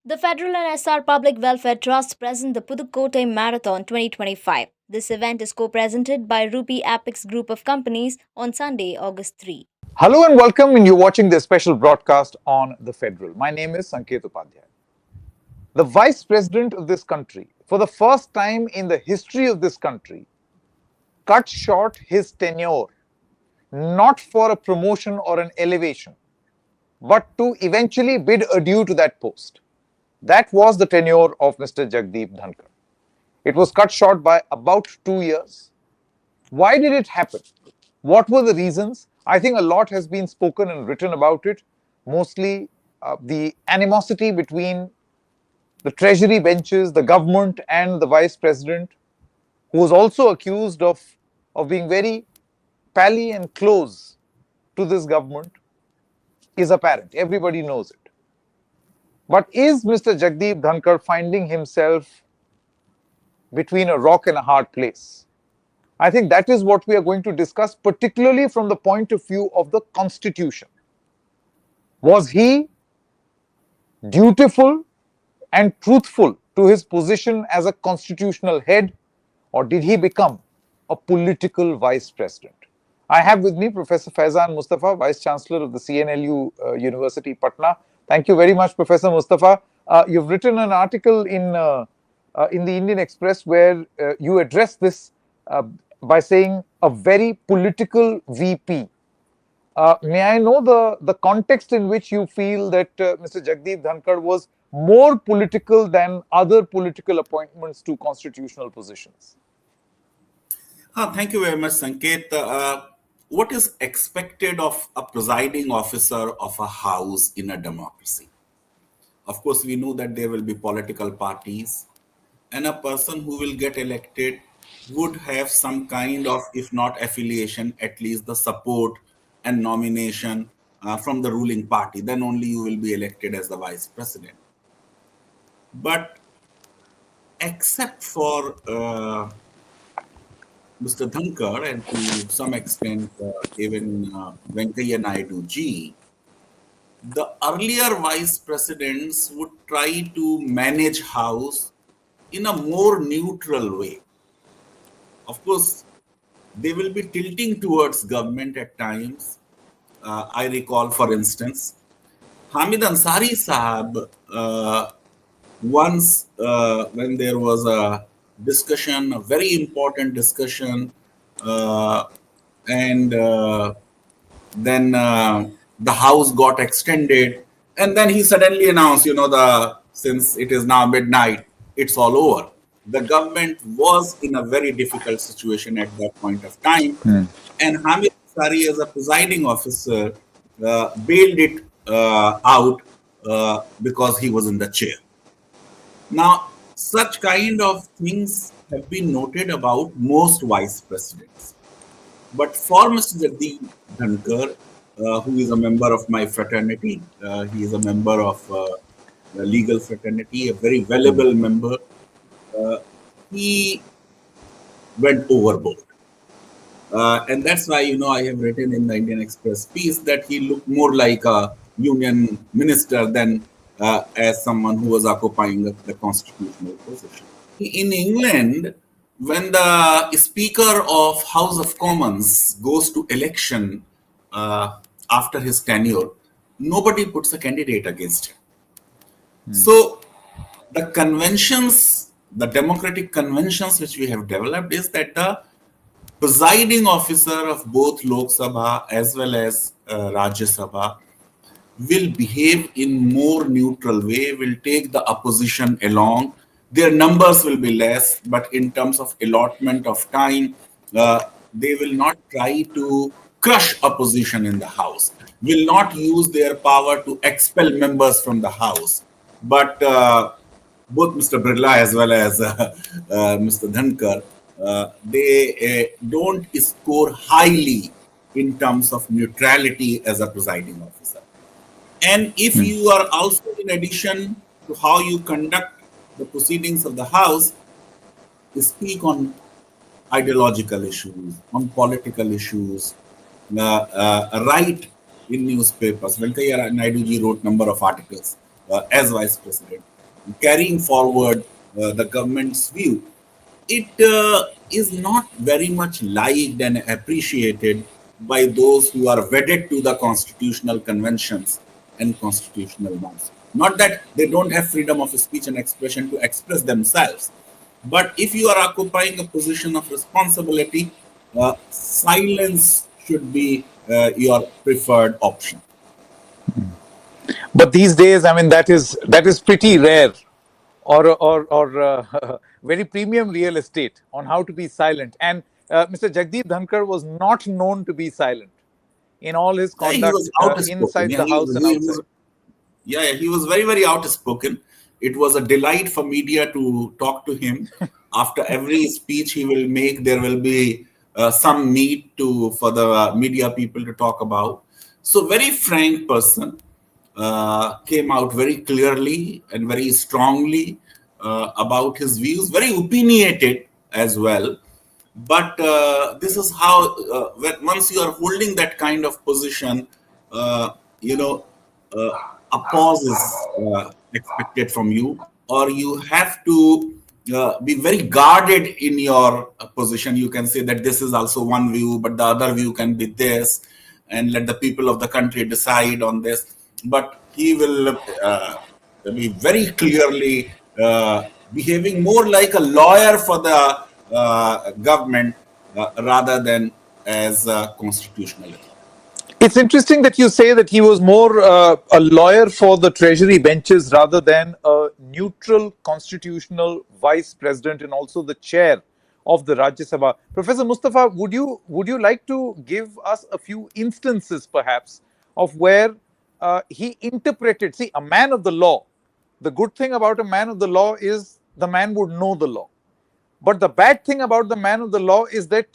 The Federal and SR Public Welfare Trust present the Pudukkottai Marathon 2025. This event is co-presented by Rupee Apex Group of Companies on Sunday, August 3. Hello and welcome, and you're watching this special broadcast on The Federal. My name is Sanket Upadhyay. The Vice President of this country, for the first time in the history of this country, cut short his tenure, not for a promotion or an elevation, but to eventually bid adieu to that post. That was the tenure of Mr. Jagdeep Dhankhar. It was cut short by about 2 years. Why did it happen? What were the reasons? I think a lot has been spoken and written about it, mostly the animosity between the treasury benches, the government, and the vice president, who was also accused of being very pally and close to this government, is apparent. Everybody knows it. But is Mr. Jagdeep Dhankhar finding himself between a rock and a hard place? I think that is what we are going to discuss, particularly from the point of view of the Constitution. Was he dutiful and truthful to his position as a constitutional head, or did he become a political vice president? I have with me Professor Faizan Mustafa, Vice Chancellor of the CNLU University, Patna. Thank you very much, Professor Mustafa. You've written an article in the Indian Express where you address this by saying a very political VP. May I know the context in which you feel that Mr. Jagdeep Dhankhar was more political than other political appointments to constitutional positions? Thank you very much, Sanket. What is expected of a presiding officer of a house in a democracy? Of course, we know that there will be political parties, and a person who will get elected would have some kind of, if not affiliation, at least the support and nomination from the ruling party. Then only you will be elected as the vice president. But except for Mr. Dhankar and to some extent even Venkaiah Naidu ji, the earlier vice presidents would try to manage house in a more neutral way. Of course, they will be tilting towards government at times. I recall, for instance, Hamid Ansari Sahab, once when there was a discussion, a very important discussion, and then the house got extended, and then he suddenly announced, since it is now midnight, it's all over. The government was in a very difficult situation at that point of time, and Hamid Ansari, as a presiding officer, bailed it out because he was in the chair. Now, such kind of things have been noted about most vice presidents. But for Mr. Jagdeep Dhankhar, who is a member of my fraternity, he is a member of the legal fraternity, a very valuable member, he went overboard. And that's why, I have written in the Indian Express piece that he looked more like a union minister than as someone who was occupying the constitutional position. In England, when the Speaker of House of Commons goes to election after his tenure, nobody puts a candidate against him. So the conventions, the democratic conventions which we have developed is that the presiding officer of both Lok Sabha as well as Rajya Sabha will behave in more neutral way, will take the opposition along. Their numbers will be less, but in terms of allotment of time, they will not try to crush opposition in the House, will not use their power to expel members from the House. But both Mr. Birla as well as Mr. Dhankar, they don't score highly in terms of neutrality as a presiding officer. And if you are also, in addition to how you conduct the proceedings of the House, speak on ideological issues, on political issues, write in newspapers. Venkaiah Naidu ji wrote number of articles as vice president. carrying forward the government's view, it is not very much liked and appreciated by those who are wedded to the constitutional conventions and constitutional norms. Not that they don't have freedom of speech and expression to express themselves, but if you are occupying a position of responsibility, silence should be your preferred option. But these days, I mean, that is pretty rare, or very premium real estate on how to be silent. And Mr. Jagdeep Dhankhar was not known to be silent in all his He was conduct outspoken. inside the house and He was outside. Yeah, he was very, very outspoken. It was a delight for media to talk to him. After every speech he will make, there will be some meat to for the media people to talk about. So, very frank person, came out very clearly and very strongly about his views, very opinionated as well. But this is how, once you are holding that kind of position, uh, you know, uh, a pause is expected from you, or you have to be very guarded in your position. You can say that this is also one view, but the other view can be this, and let the people of the country decide on this. But he will be very clearly behaving more like a lawyer for the government rather than as a constitutional authority. It's interesting that you say that he was more a lawyer for the treasury benches rather than a neutral constitutional vice president and also the chair of the Rajya Sabha. Professor Mustafa, would you like to give us a few instances, perhaps, of where he interpreted? See, a man of the law. The good thing about a man of the law is the man would know the law. But the bad thing about the man of the law is that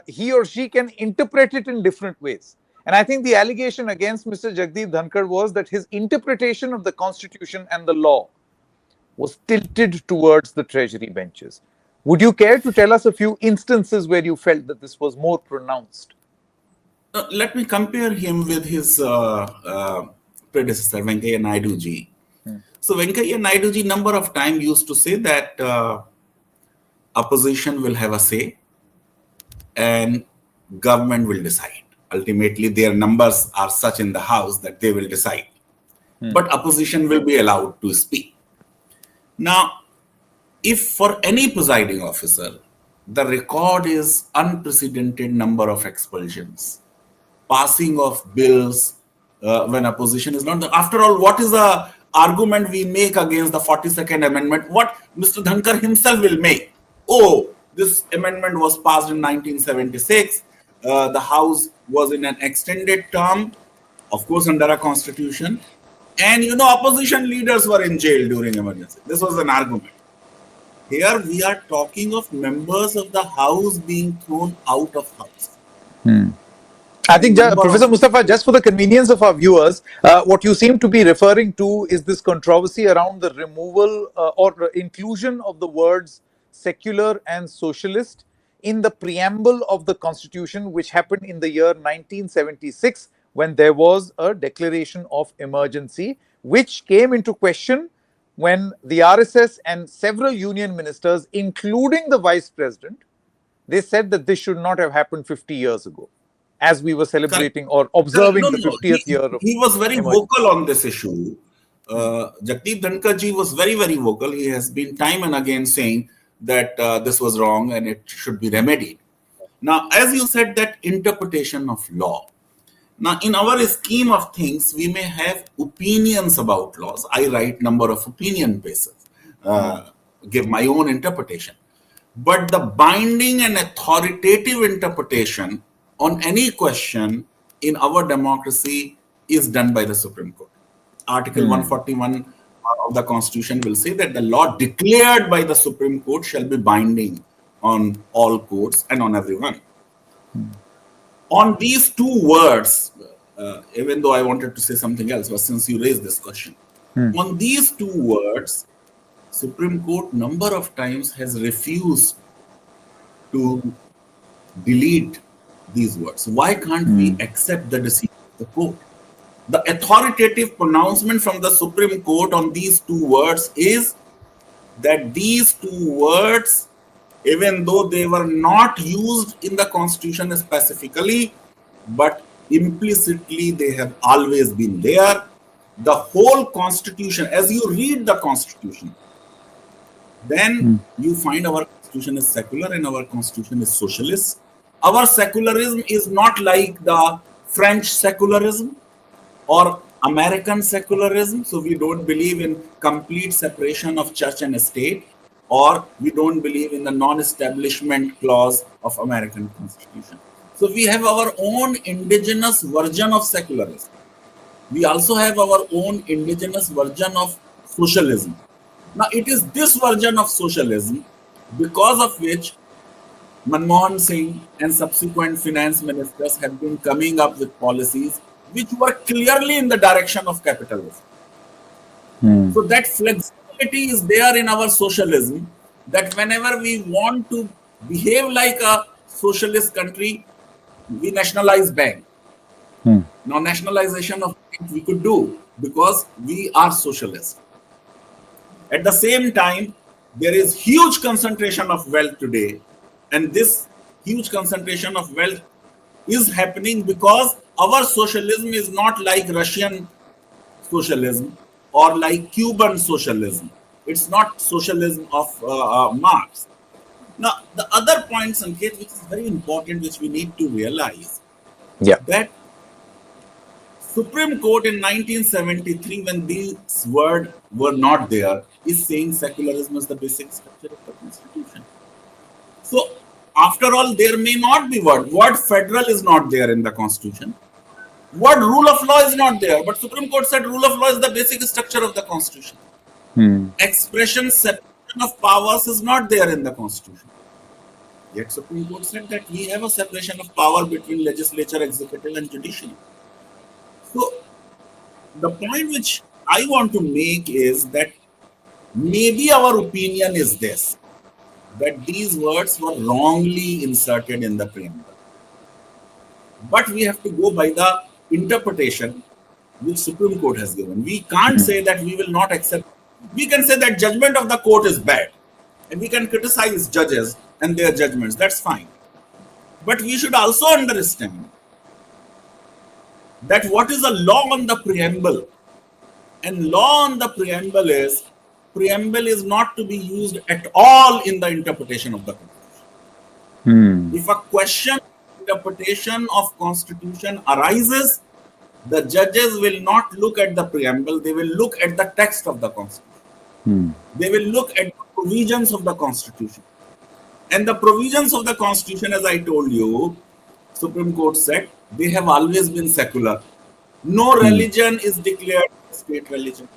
he or she can interpret it in different ways. And I think the allegation against Mr. Jagdeep Dhankhar was that his interpretation of the constitution and the law was tilted towards the treasury benches. Would you care to tell us a few instances where you felt that this was more pronounced? Let me compare him with his predecessor, Venkaiah Naidu ji. So Venkaiah Naidu ji number of times used to say that opposition will have a say and government will decide. Ultimately, their numbers are such in the house that they will decide. But opposition will be allowed to speak. Now, if for any presiding officer, the record is unprecedented number of expulsions, passing of bills when opposition is not. After all, what is the argument we make against the 42nd Amendment? What Mr. Dhankar himself will make? Oh, this amendment was passed in 1976. The House was in an extended term, of course, under a constitution. And opposition leaders were in jail during emergency. This was an argument. Here we are talking of members of the House being thrown out of House. I think, Professor Mustafa, just for the convenience of our viewers, what you seem to be referring to is this controversy around the removal or inclusion of the words secular and socialist in the preamble of the Constitution, which happened in the year 1976 when there was a declaration of emergency, which came into question when the RSS and several union ministers, including the vice president, they said that this should not have happened 50 years ago, as we were celebrating or observing No, the no, 50th year of he was very emergency. vocal on this issue. Jagdeep Dhankhar ji was very, very vocal. He has been time and again saying that this was wrong and it should be remedied. Now, as you said, that interpretation of law. Now, in our scheme of things, we may have opinions about laws. I write number of opinion pieces, give my own interpretation. But the binding and authoritative interpretation on any question in our democracy is done by the Supreme Court. Article 141 of the Constitution will say that the law declared by the Supreme Court shall be binding on all courts and on everyone. On these two words, even though I wanted to say something else, but since you raised this question, on these two words, Supreme Court number of times has refused to delete these words. Why can't we accept the decision of the court? The authoritative pronouncement from the Supreme Court on these two words is that these two words, even though they were not used in the Constitution specifically, but implicitly they have always been there. The whole Constitution, as you read the Constitution, then you find our Constitution is secular and our Constitution is socialist. Our secularism is not like the French secularism or American secularism. So we don't believe in complete separation of church and state, or we don't believe in the non-establishment clause of American Constitution. So we have our own indigenous version of secularism. We also have our own indigenous version of socialism. Now it is this version of socialism because of which Manmohan Singh and subsequent finance ministers have been coming up with policies which were clearly in the direction of capitalism. So that flexibility is there in our socialism, that whenever we want to behave like a socialist country, we nationalize bank. Now nationalization of bank we could do because we are socialist. At the same time, there is huge concentration of wealth today, and this huge concentration of wealth is happening because our socialism is not like Russian socialism or like Cuban socialism. It's not socialism of Marx. Now, the other point, Sanket, which is very important, which we need to realize, that Supreme Court in 1973, when these words were not there, is saying secularism is the basic structure of the Constitution. So, after all, there may not be word federal is not there in the Constitution. Word rule of law is not there, but Supreme Court said rule of law is the basic structure of the Constitution. Expression separation of powers is not there in the Constitution. Yet Supreme Court said that we have a separation of power between legislature, executive and judicial. So the point which I want to make is that maybe our opinion is this, that these words were wrongly inserted in the preamble. But we have to go by the interpretation which Supreme Court has given. We can't say that we will not accept. We can say that judgment of the court is bad, and we can criticize judges and their judgments. That's fine. But we should also understand that what is a law on the preamble? And law on the preamble is not to be used at all in the interpretation of the Constitution. If a question interpretation of Constitution arises, the judges will not look at the preamble, they will look at the text of the Constitution. They will look at the provisions of the Constitution. And the provisions of the Constitution, as I told you, Supreme Court said, they have always been secular. No religion is declared state religion.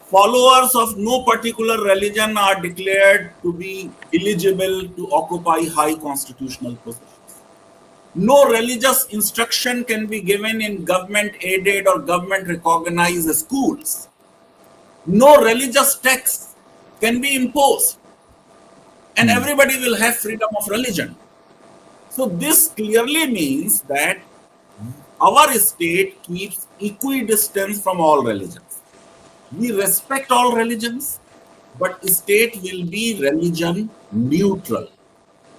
Followers of no particular religion are declared to be eligible to occupy high constitutional positions. No religious instruction can be given in government-aided or government-recognized schools. No religious text can be imposed. And everybody will have freedom of religion. So this clearly means that our state keeps equidistance from all religions. We respect all religions, but state will be religion neutral.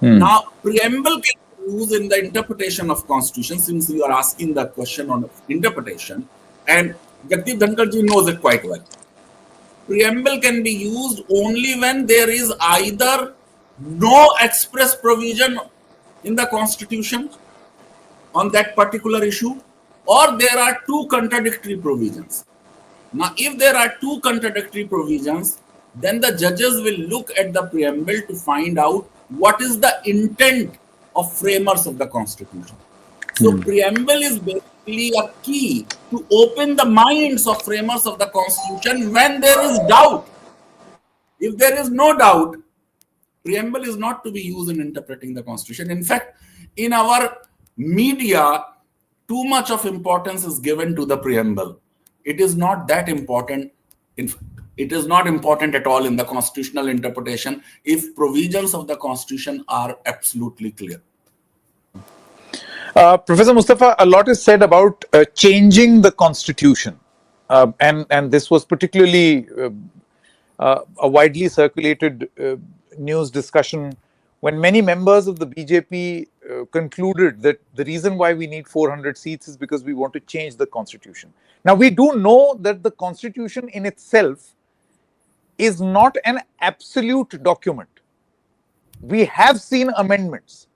Now, preamble can be used in the interpretation of Constitution, since you are asking the question on interpretation, and Jagdeep Dhankhar ji knows it quite well. Preamble can be used only when there is either no express provision in the Constitution on that particular issue, or there are two contradictory provisions. Now, if there are two contradictory provisions, then the judges will look at the preamble to find out what is the intent of framers of the Constitution. So, preamble is basically a key to open the minds of framers of the Constitution when there is doubt. If there is no doubt, preamble is not to be used in interpreting the Constitution. In fact, in our media, too much of importance is given to the preamble. It is not that important. It is not important at all in the constitutional interpretation if provisions of the Constitution are absolutely clear. Professor Mustafa, a lot is said about changing the constitution, and this was particularly a widely circulated news discussion when many members of the BJP concluded that the reason why we need 400 seats is because we want to change the constitution. Now, we do know that the constitution in itself is not an absolute document. We have seen amendments.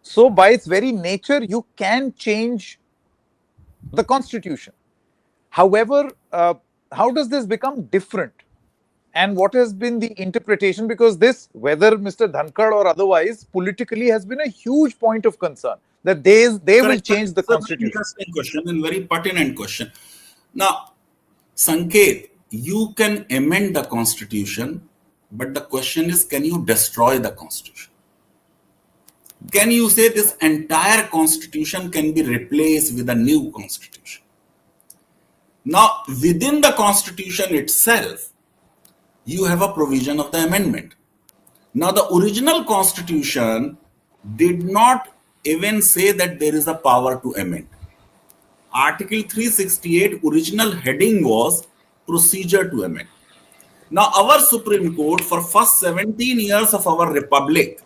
So, by its very nature, you can change the constitution. However, how does this become different? And what has been the interpretation? Because this, whether Mr. Dhankhar or otherwise, politically has been a huge point of concern that they will Correct. change the It's a very constitution. interesting question and very pertinent question. Now, Sanket, you can amend the constitution, but the question is, can you destroy the constitution? Can you say this entire constitution can be replaced with a new constitution? Now, within the constitution itself, you have a provision of the amendment. Now, the original constitution did not even say that there is a power to amend. Article 368 original heading was procedure to amend. Now, our Supreme Court for first 17 years of our republic,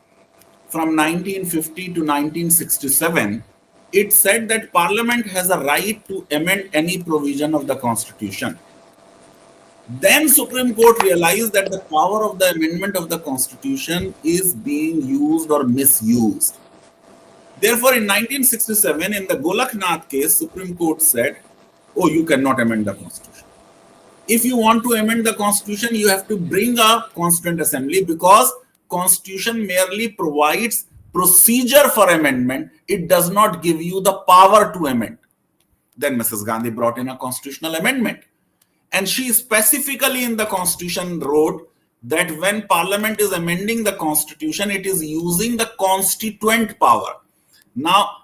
from 1950 to 1967, it said that Parliament has a right to amend any provision of the Constitution. Then Supreme Court realized that the power of the amendment of the Constitution is being used or misused. Therefore, in 1967, in the Golaknath case, Supreme Court said, oh, you cannot amend the Constitution. If you want to amend the Constitution, you have to bring a Constituent Assembly, because Constitution merely provides procedure for amendment. It does not give you the power to amend. Then Mrs. Gandhi brought in a constitutional amendment. And she specifically in the Constitution wrote that when Parliament is amending the Constitution, it is using the constituent power. Now,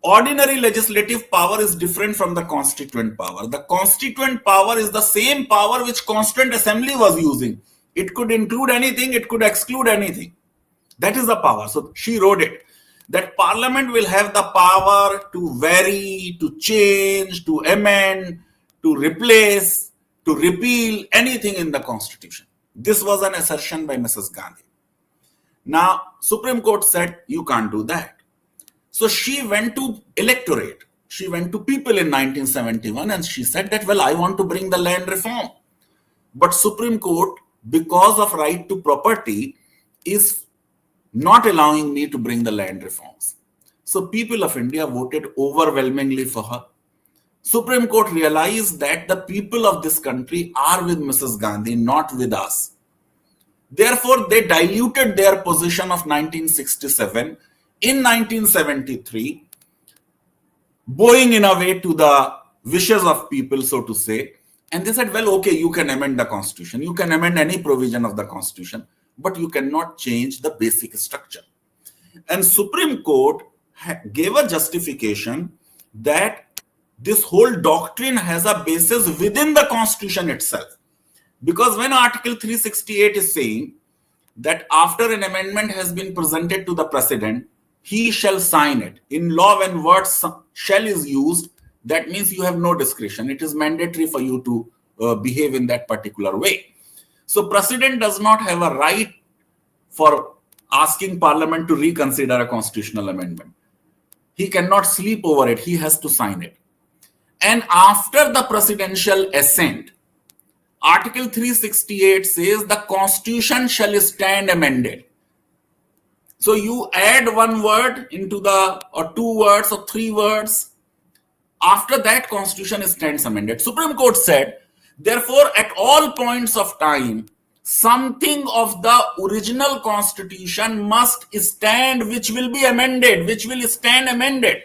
ordinary legislative power is different from the constituent power. The constituent power is the same power which Constituent Assembly was using. It could include anything, it could exclude anything. That is the power. So she wrote it, that Parliament will have the power to vary, to change, to amend, to replace, to repeal anything in the Constitution. This was an assertion by Mrs. Gandhi. Now, Supreme Court said, you can't do that. So she went to electorate. She went to people in 1971 and she said that, well, I want to bring the land reform. But Supreme Court, because of right to property, is not allowing me to bring the land reforms. So people of India voted overwhelmingly for her. Supreme Court realized that the people of this country are with Mrs. Gandhi, not with us. Therefore, they diluted their position of 1967 in 1973, bowing in a way to the wishes of people, so to say. And they said, well, okay, you can amend the Constitution. You can amend any provision of the Constitution, but you cannot change the basic structure. And Supreme Court gave a justification that this whole doctrine has a basis within the Constitution itself. Because when Article 368 is saying that after an amendment has been presented to the President, he shall sign it. In law, when word shall is used, that means you have no discretion. It is mandatory for you to behave in that particular way. So President does not have a right for asking Parliament to reconsider a constitutional amendment. He cannot sleep over it. He has to sign it. And after the presidential assent, Article 368 says the Constitution shall stand amended. So you add one word into or two words or three words. After that, Constitution stands amended. Supreme Court said, therefore, at all points of time, something of the original Constitution must stand, which will be amended, which will stand amended.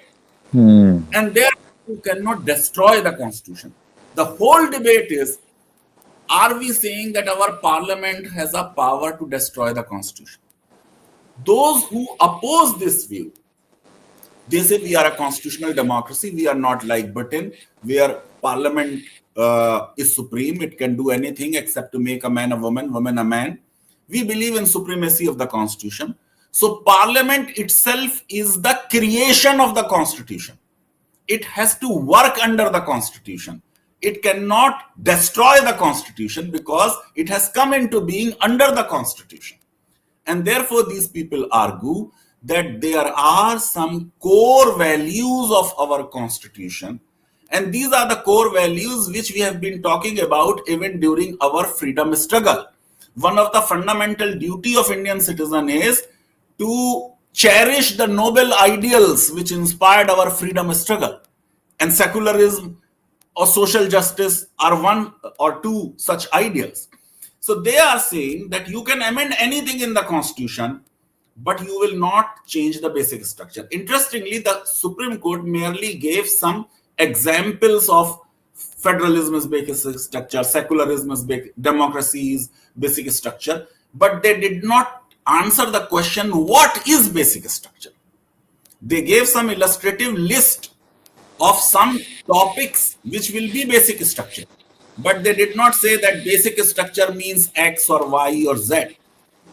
And therefore, you cannot destroy the Constitution. The whole debate is, are we saying that our Parliament has a power to destroy the Constitution? Those who oppose this view, they say we are a constitutional democracy. We are not like Britain, where Parliament is supreme. It can do anything except to make a man a woman, woman a man. We believe in supremacy of the Constitution. So parliament itself is the creation of the constitution. It has to work under the constitution. It cannot destroy the constitution because it has come into being under the constitution. And therefore, these people argue that there are some core values of our constitution. And these are the core values which we have been talking about even during our freedom struggle. One of the fundamental duty of Indian citizen is to cherish the noble ideals which inspired our freedom struggle. And secularism or social justice are one or two such ideals. So they are saying that you can amend anything in the constitution, but you will not change the basic structure. Interestingly, the Supreme Court merely gave some examples of federalism's basic structure, secularism's democracy's basic structure, but they did not answer the question, what is basic structure? They gave some illustrative list of some topics which will be basic structure, but they did not say that basic structure means X or Y or Z.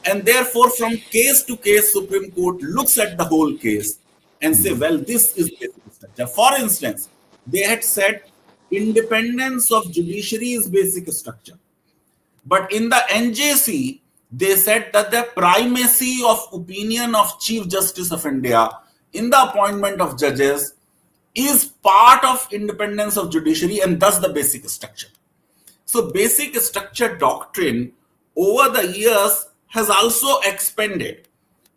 And therefore, from case to case, Supreme Court looks at the whole case and say, well, this is basic structure. For instance, they had said independence of judiciary is basic structure. But in the NJC, they said that the primacy of opinion of Chief Justice of India in the appointment of judges is part of independence of judiciary and thus the basic structure. So basic structure doctrine over the years has also expanded.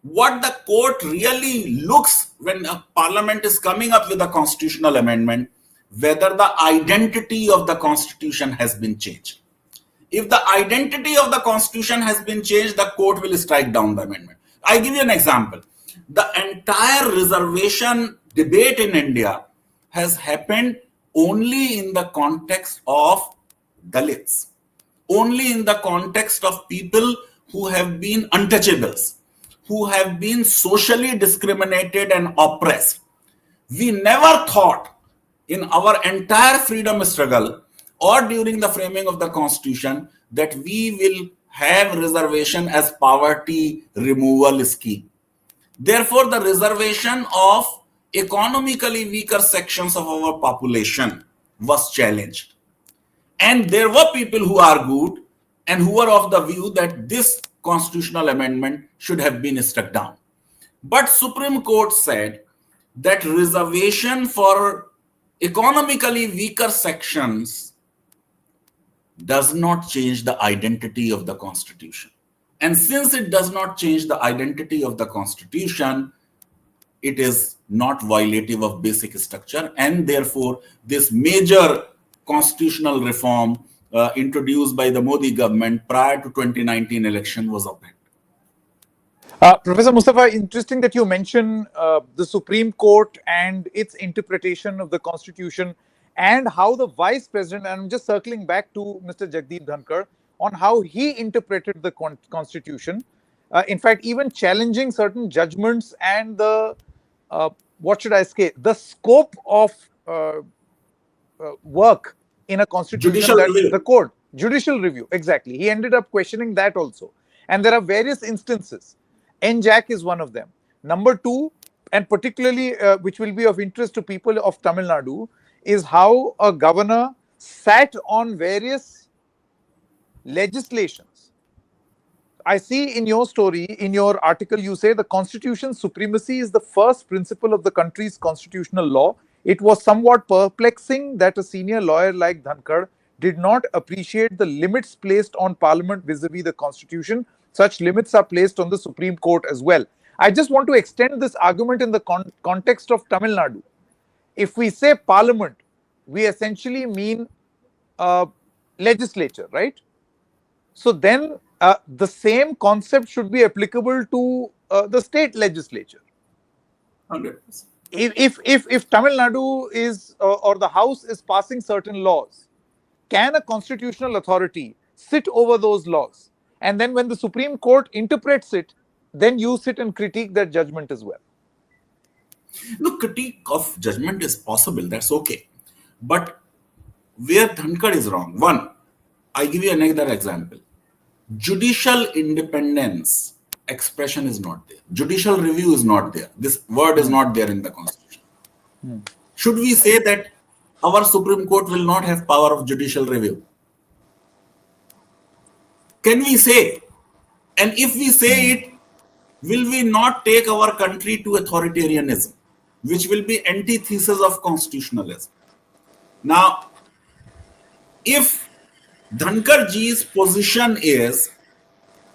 What the court really looks when a parliament is coming up with a constitutional amendment, whether the identity of the constitution has been changed. If the identity of the constitution has been changed, the court will strike down the amendment. I give you an example. The entire reservation debate in India has happened only in the context of Dalits, only in the context of people who have been untouchables, who have been socially discriminated and oppressed. We never thought in our entire freedom struggle or during the framing of the constitution that we will have reservation as poverty removal scheme. Therefore, the reservation of economically weaker sections of our population was challenged. And there were people who argued and who were of the view that this constitutional amendment should have been struck down. But Supreme Court said that reservation for economically weaker sections does not change the identity of the Constitution. And since it does not change the identity of the Constitution, it is not violative of basic structure, and therefore this major constitutional reform introduced by the Modi government prior to 2019 election was upheld. Professor Mustafa, interesting that you mention the Supreme Court and its interpretation of the Constitution and how the Vice President, and I'm just circling back to Mr. Jagdeep Dhankhar, on how he interpreted the Constitution. In fact, even challenging certain judgments and the, what should I say, the scope of work in a constitution. Judicial review. The court, judicial review, exactly. He ended up questioning that also. And there are various instances. NJAC is one of them. Number two, and particularly which will be of interest to people of Tamil Nadu, is how a governor sat on various legislations. I see in your story, in your article, you say the Constitution's supremacy is the first principle of the country's constitutional law. It was somewhat perplexing that a senior lawyer like Dhankhar did not appreciate the limits placed on Parliament vis-a-vis the Constitution. Such limits are placed on the Supreme Court as well. I just want to extend this argument in the context of Tamil Nadu. If we say Parliament, we essentially mean legislature, right? So then the same concept should be applicable to the state legislature. 100%. If Tamil Nadu is or the House is passing certain laws, can a constitutional authority sit over those laws? And then when the Supreme Court interprets it, then you sit and critique that judgment as well. No, critique of judgment is possible, that's okay. But where Dhankhar is wrong, one, I give you another example. Judicial independence expression is not there. Judicial review is not there. This word is not there in the Constitution. Should we say that our Supreme Court will not have power of judicial review? Can we say? And if we say it, will we not take our country to authoritarianism, which will be antithesis of constitutionalism? Now, if Dhankar ji's position is,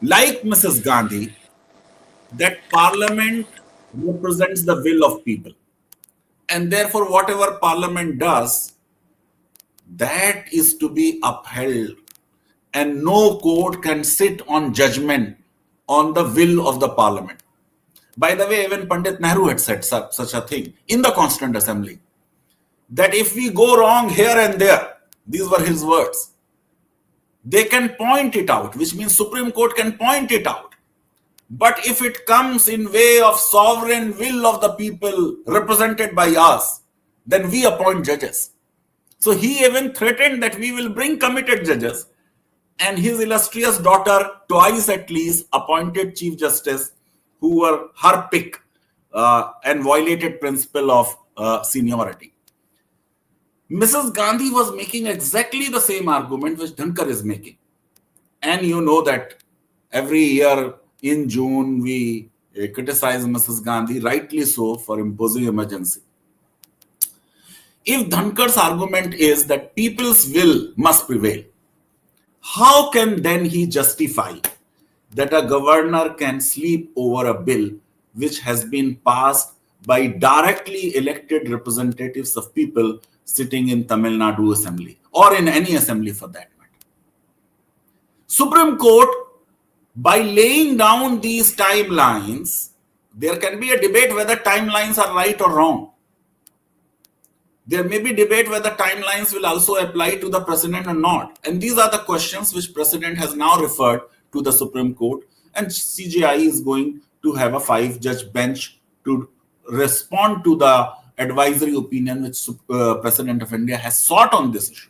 like Mrs. Gandhi, that parliament represents the will of people, and therefore whatever parliament does, that is to be upheld, and no court can sit on judgment on the will of the parliament. By the way, even Pandit Nehru had said such a thing in the Constituent Assembly, that if we go wrong here and there, these were his words, they can point it out, which means Supreme Court can point it out. But if it comes in way of sovereign will of the people represented by us, then we appoint judges. So he even threatened that we will bring committed judges, and his illustrious daughter, twice at least, appointed Chief Justice who were her pick and violated principle of seniority. Mrs. Gandhi was making exactly the same argument which Dhankar is making. And you know that every year in June, we criticize Mrs. Gandhi, rightly so, for imposing emergency. If Dhankar's argument is that people's will must prevail, how can then he justify that a governor can sleep over a bill which has been passed by directly elected representatives of people sitting in Tamil Nadu Assembly or in any assembly for that matter? Supreme Court, by laying down these timelines, there can be a debate whether timelines are right or wrong. There may be debate whether timelines will also apply to the president or not. And these are the questions which president has now referred to the Supreme Court, and CJI is going to have a 5-judge bench to respond to the advisory opinion which President of India has sought on this issue.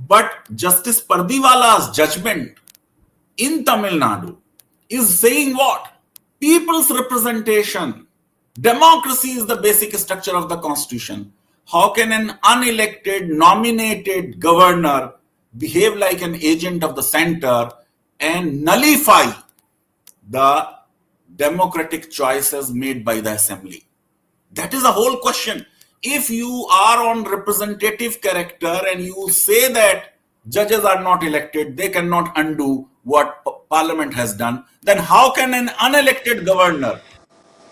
But Justice Pardiwala's judgment in Tamil Nadu is saying what? People's representation. Democracy is the basic structure of the Constitution. How can an unelected, nominated governor behave like an agent of the center and nullify the democratic choices made by the assembly? That is the whole question. If you are on representative character and you say that judges are not elected, they cannot undo what parliament has done, then how can an unelected governor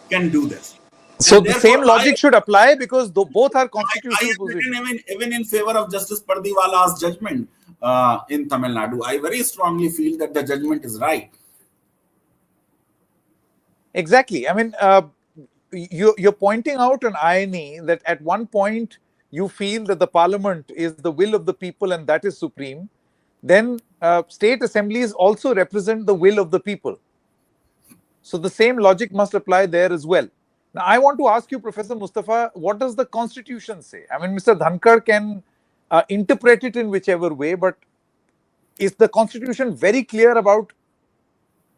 can do this? So the same logic should apply, because both are constitutional positions. Even in favor of Justice Pardiwala's judgment in Tamil Nadu, I very strongly feel that the judgment is right. Exactly. I mean, you're pointing out an irony that at one point you feel that the parliament is the will of the people and that is supreme. Then state assemblies also represent the will of the people. So the same logic must apply there as well. Now, I want to ask you, Professor Mustafa, what does the Constitution say? I mean, Mr. Dhankar can interpret it in whichever way, but is the Constitution very clear about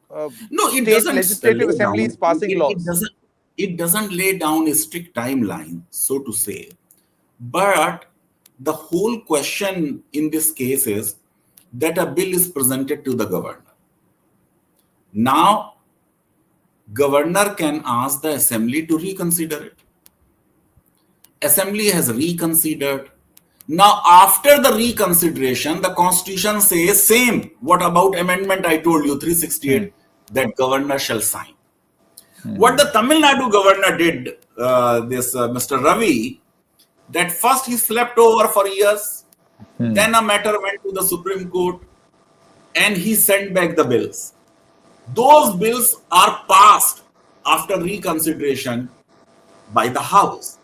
no, it state doesn't legislative assemblies passing laws? It doesn't lay down a strict timeline, so to say. But the whole question in this case is that a bill is presented to the governor. Now, governor can ask the assembly to reconsider it. Assembly has reconsidered. Now, after the reconsideration, the Constitution says same. What about amendment I told you, 368, that governor shall sign. What the Tamil Nadu governor did, Mr. Ravi, that first he slept over for years, then a matter went to the Supreme Court, and he sent back the bills. Those bills are passed after reconsideration by the House.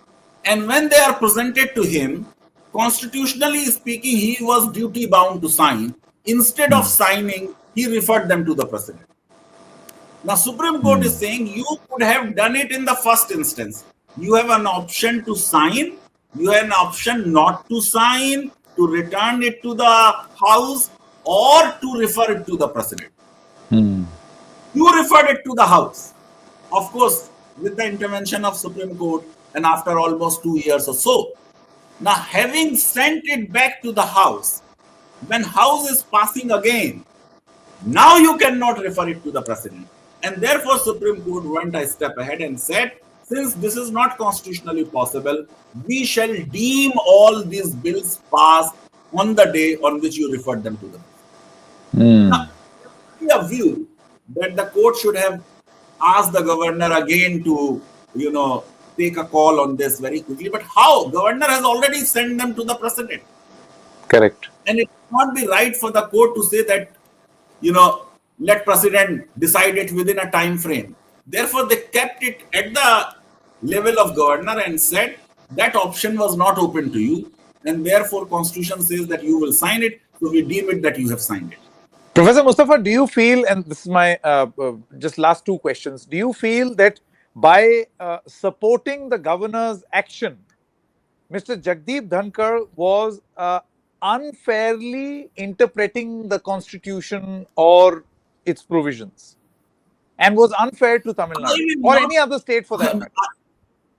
And when they are presented to him, constitutionally speaking, he was duty bound to sign. Instead of signing, he referred them to the President. Now, Supreme Court is saying you could have done it in the first instance. You have an option to sign, you have an option not to sign, to return it to the House, or to refer it to the President. You referred it to the House. Of course, with the intervention of Supreme Court and after almost 2 years or so. Now, having sent it back to the House, when House is passing again, now you cannot refer it to the President. And therefore, Supreme Court went a step ahead and said, since this is not constitutionally possible, we shall deem all these bills passed on the day on which you referred them to the President. Now, a view that the court should have asked the governor again to, take a call on this very quickly. But how? Governor has already sent them to the President. Correct. And it would not be right for the court to say that, let President decide it within a time frame. Therefore, they kept it at the level of governor and said that option was not open to you. And therefore, Constitution says that you will sign it. So we deem it that you have signed it. Professor Mustafa, do you feel, and this is my just last two questions, do you feel that by supporting the governor's action, Mr. Jagdeep Dhankhar was unfairly interpreting the constitution or its provisions and was unfair to Tamil Nadu or any other state for that matter?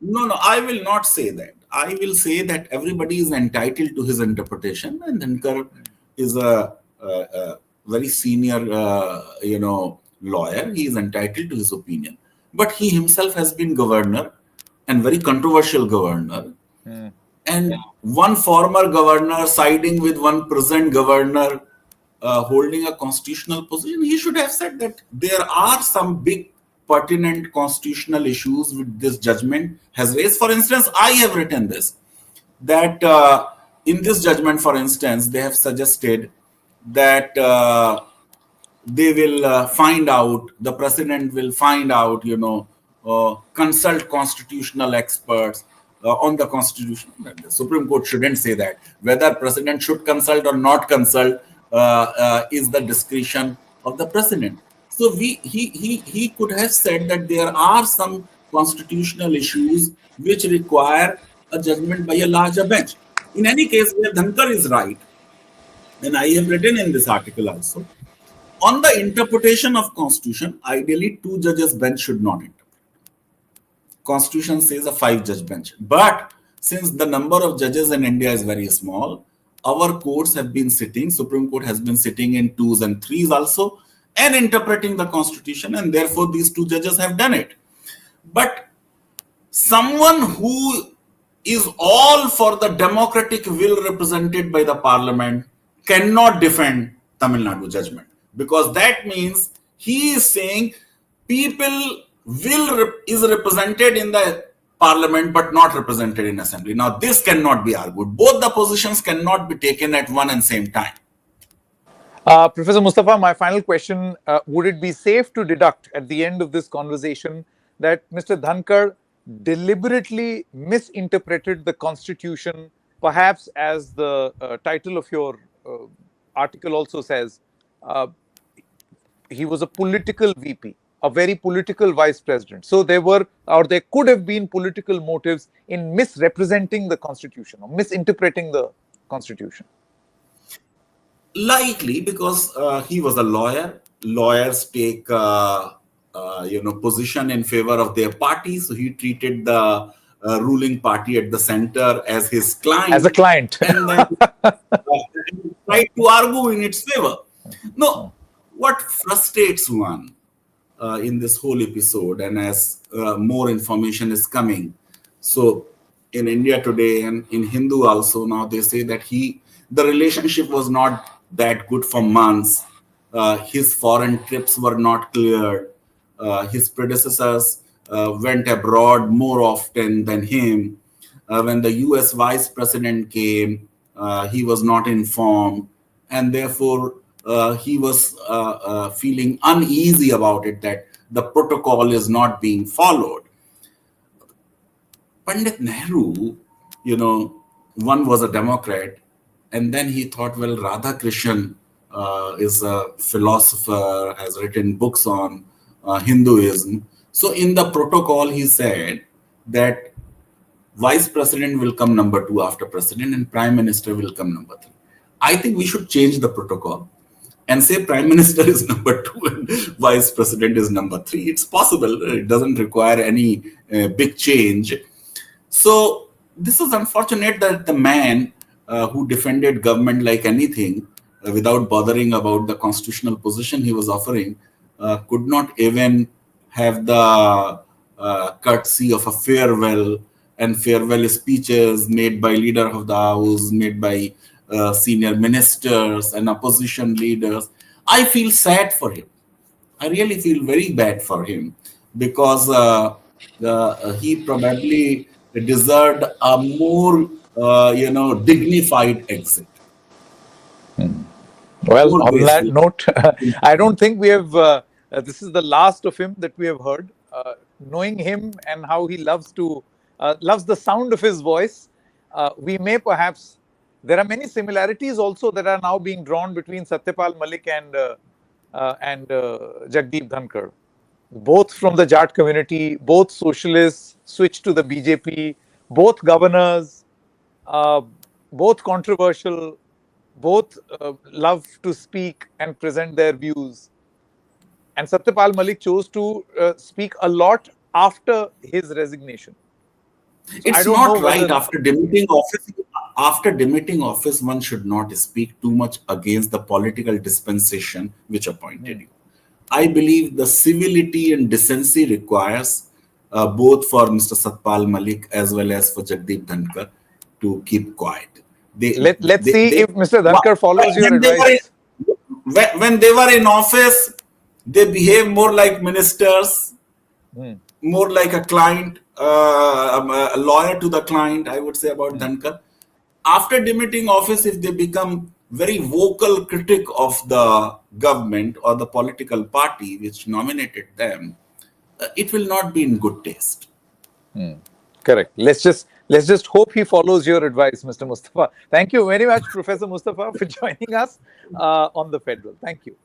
No, I will not say that. I will say that everybody is entitled to his interpretation, and Dhankhar is a very senior, lawyer. He is entitled to his opinion. But he himself has been governor, and very controversial governor. And one former governor siding with one present governor holding a constitutional position, he should have said that there are some big pertinent constitutional issues with this judgment has raised. For instance, I have written this, that in this judgment, for instance, they have suggested that they will find out, the President will find out, consult constitutional experts on the Constitution. The Supreme Court shouldn't say that. Whether President should consult or not consult is the discretion of the President. So he could have said that there are some constitutional issues which require a judgment by a larger bench. In any case, where Dhankhar is right, and I have written in this article also, on the interpretation of Constitution, ideally 2 judges bench should not interpret. Constitution says a 5-judge bench. But since the number of judges in India is very small, our courts have been sitting, Supreme Court has been sitting in 2s and 3s also, and interpreting the Constitution, and therefore these 2 judges have done it. But someone who is all for the democratic will represented by the Parliament cannot defend Tamil Nadu judgment, because that means he is saying people is represented in the Parliament but not represented in Assembly. Now this cannot be argued. Both the positions cannot be taken at one and same time. Professor Mustafa, my final question, would it be safe to deduct at the end of this conversation that Mr. Dhankhar deliberately misinterpreted the Constitution, perhaps as the title of your article also says, he was a political VP, a very political vice president. So there could have been political motives in misrepresenting the Constitution or misinterpreting the Constitution. Likely, because he was a lawyer. Lawyers take position in favor of their party. So he treated the ruling party at the center as his client. As a client. And then tried to argue in its favor. No, what frustrates one in this whole episode, and as more information is coming, so in India today and in Hindu also now, they say that the relationship was not that good for months. His foreign trips were not cleared. His predecessors went abroad more often than him. When the US vice president came, he was not informed, and therefore he was feeling uneasy about it, that the protocol is not being followed. Pandit Nehru, one was a Democrat, and then he thought, well, Radhakrishnan is a philosopher, has written books on Hinduism. So in the protocol, he said that vice president will come number 2 after president and prime minister will come number 3. I think we should change the protocol. and say prime minister is number 2 and vice president is number 3. It's possible. It doesn't require any big change. So this is unfortunate that the man who defended government like anything without bothering about the constitutional position he was offering could not even have the courtesy of a farewell and farewell speeches made by leader of the house, made by senior ministers and opposition leaders. I feel sad for him. I really feel very bad for him because he probably deserved a more, dignified exit, Well, more on that graceful. note, I don't think we have, this is the last of him that we have heard. Knowing him and how he loves the sound of his voice, we may perhaps, there are many similarities also that are now being drawn between Satyapal Malik and Jagdeep Dhankhar. Both from the Jat community, both socialists, switched to the BJP, both governors, uh, both controversial, both love to speak and present their views. And Satyapal Malik chose to speak a lot after his resignation. So I It's don't know not right whether. after demitting office. After demitting office, one should not speak too much against the political dispensation which appointed you. I believe the civility and decency requires both for Mr. Satpal Malik as well as for Jagdeep Dhankar to keep quiet. Let's see if Mr. Dhankar follows your When they were advice. when they were in office, they behave more like ministers, more like a client, a lawyer to the client, I would say about Dhankar. After demitting office, if they become very vocal critic of the government or the political party which nominated them, it will not be in good taste. Correct. Let's just hope he follows your advice, Mr. Mustafa. Thank you very much, Professor Mustafa, for joining us on the Federal. Thank you.